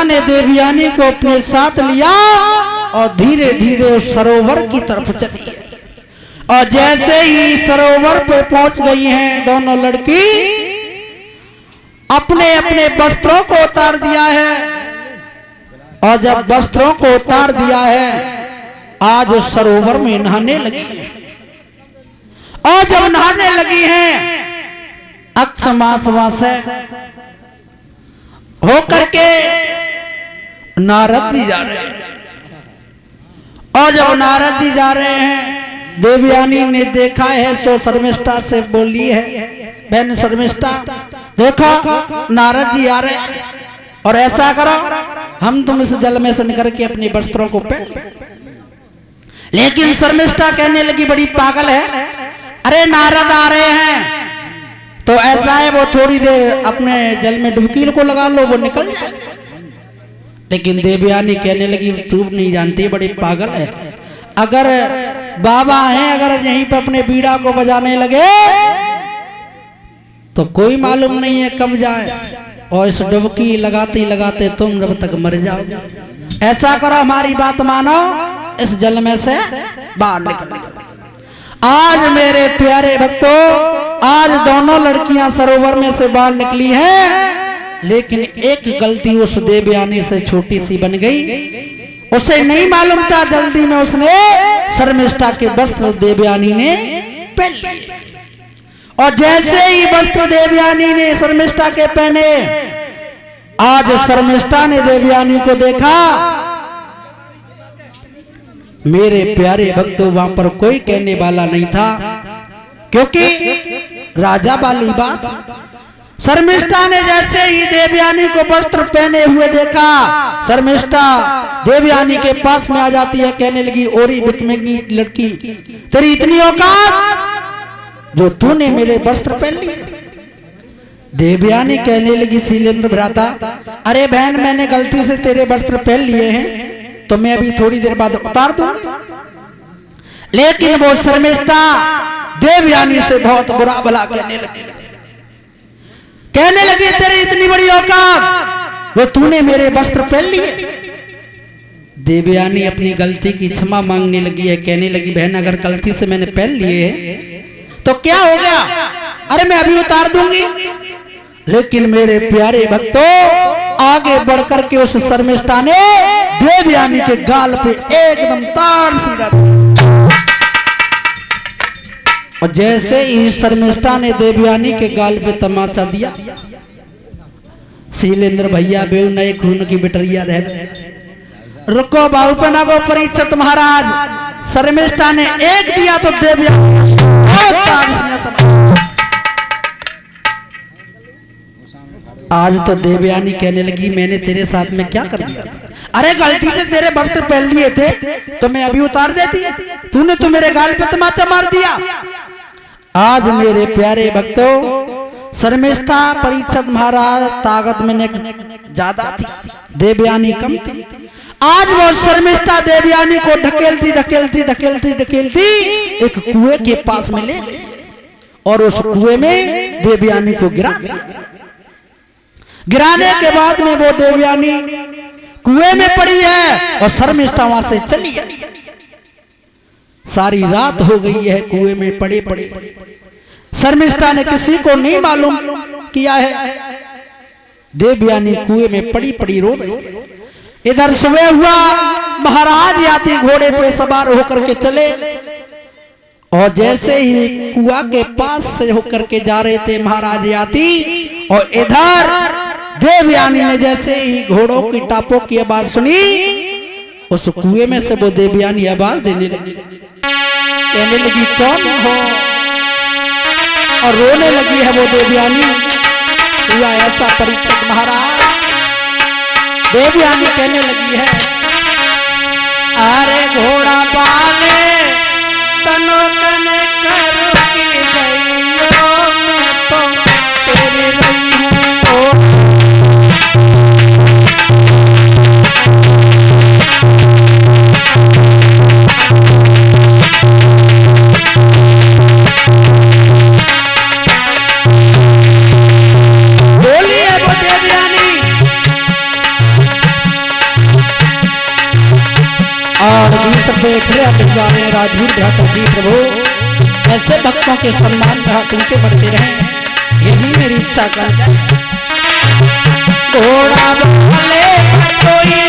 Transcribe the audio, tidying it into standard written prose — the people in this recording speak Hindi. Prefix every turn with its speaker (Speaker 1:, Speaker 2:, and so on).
Speaker 1: राजा ने देवयानी को अपने साथ लिया और धीरे धीरे उस सरोवर की तरफ चली है। और जैसे ही सरोवर पे पहुंच गई हैं दोनों लड़की, अपने अपने वस्त्रों को उतार दिया है। और जब वस्त्रों को उतार दिया है, आज उस सरोवर में नहाने लगी है। और जब नहाने लगी हैं, अक्षमासवा से होकर के नारद जी जा रहे हैं। और जब नारद जी जा रहे हैं, देवयानी ने देखा है, सो शर्मिष्ठा से बोली है, बहन शर्मिष्ठा देखो नारद जी आ रहे हैं, और ऐसा करो हम तुम इस जल में से निकल के अपने वस्त्रों को पहन लो। लेकिन शर्मिष्ठा कहने लगी बड़ी पागल है, अरे नारद आ रहे हैं तो ऐसा है वो थोड़ी देर अपने जल में डुबकी को लगा लो, वो निकल जाए। लेकिन देवयानी कहने लगी तू नहीं जानती, बड़ी पागल है। अगर बाबा हैं, अगर यहीं पे अपने बीड़ा को बजाने लगे तो कोई मालूम नहीं है कब जाए, और इस डुबकी लगाते लगाते तुम जब तक मर जाओगे। ऐसा करो हमारी बात मानो, इस जल में से बाहर निकल जाओ। आज मेरे प्यारे भक्तों, आज दोनों लड़कियां सरोवर में से बाहर निकली हैं, लेकिन एक गलती उस देवयानी से छोटी सी बन गई। उसे नहीं मालूम था, जल्दी में उसने शर्मिष्ठा के वस्त्र देवयानी ने पहन लिए। और जैसे ही वस्त्र देवयानी ने शर्मिष्ठा के पहने, आज शर्मिष्ठा ने देवयानी को देखा। मेरे प्यारे भक्तों, वहां पर कोई कहने वाला नहीं था, क्योंकि राजा वाली बात। शर्मिष्ठा ने जैसे ही देवयानी को वस्त्र पहने हुए देखा, शर्मिष्ठा देवयानी के पास में आ जाती है, कहने लगी ओरी बिकमेगी लड़की, तेरी इतनी औकात जो तूने मेरे वस्त्र पहन लिए। देवयानी कहने लगी शीलेंद्र भ्राता, अरे बहन मैंने गलती से तेरे वस्त्र पहन लिए हैं तो मैं अभी थोड़ी देर बाद उतार दूंगी। लेकिन वो शर्मिष्ठा देवयानी से बहुत बुरा भला कहने लगी तेरी इतनी बड़ी औकात वो तूने मेरे वस्त्र पहन लिए। देवयानी अपनी गलती की क्षमा मांगने लगी है, कहने लगी बहन अगर गलती से मैंने पहन लिए तो क्या हो गया, अरे मैं अभी उतार दूंगी। लेकिन मेरे प्यारे भक्तों, आगे बढ़कर के उस शर्मिष्ठा ने देवयानी के गाल पे एकदम तार सी रख, और जैसे ही शर्मिष्ठा ने देवयानी के गाल पे तमाचा दिया, शीलेंद्र भैया बेउ नए खून की बिटरिया रह, रुको बाहुपना को परीक्षित महाराज, शर्मिष्ठा ने एक दिया तो देवयानी आज तो देवयानी कहने लगी मैंने तेरे साथ में क्या कर दिया था, अरे गलती से तेरे वस्त्र पहन लिए थे तो मैं अभी उतार देती, तूने तो मेरे गाल पे तमाचा मार दिया। आज मेरे प्यारे भक्तों, शर्मिष्ठा परीक्षित महाराज ताकत में ज्यादा थी, देवयानी कम थी। आज वो शर्मिष्ठा देवयानी को ढकेलती ढकेलती ढकेलती ढकेलती एक कुएं के पास में ले गई, और उस कुएं में देवयानी को गिरा दिया। गिराने के बाद में वो देवयानी कुएं में पड़ी है और शर्मिष्ठा वहां से चली आई। सारी रात हो गई है कुएं में पड़े पड़े, शर्मिष्ठा ने किसी को नहीं मालूम किया है, देवयानी कुएं में पड़ी पड़ी रो रही है। इधर सुबह हुआ, महाराज याती घोड़े पे सवार होकर के चले, और जैसे ही कुआं के पास से होकर के जा रहे थे महाराज याती, और इधर देवयानी ने जैसे ही घोड़ों की टापों की आवाज सुनी, उस कुएं में से वो देवयानी आवाज देने लगी, कहने लगी कौन हो, और रोने लगी है वो देवयानी। हुआ ऐसा परीक्षित महाराज, देवयानी कहने लगी है अरे घोड़ा पाले तनो कने कर की गईयो, मैं तो तेरी रही हूँ। और भीतर देख ले अपने राजवीर भ्राता जी प्रभु ऐसे भक्तों के सम्मान में हाथ ऊंचे बढ़ते रहे, यही मेरी इच्छा कर। घोड़ा वाले कोई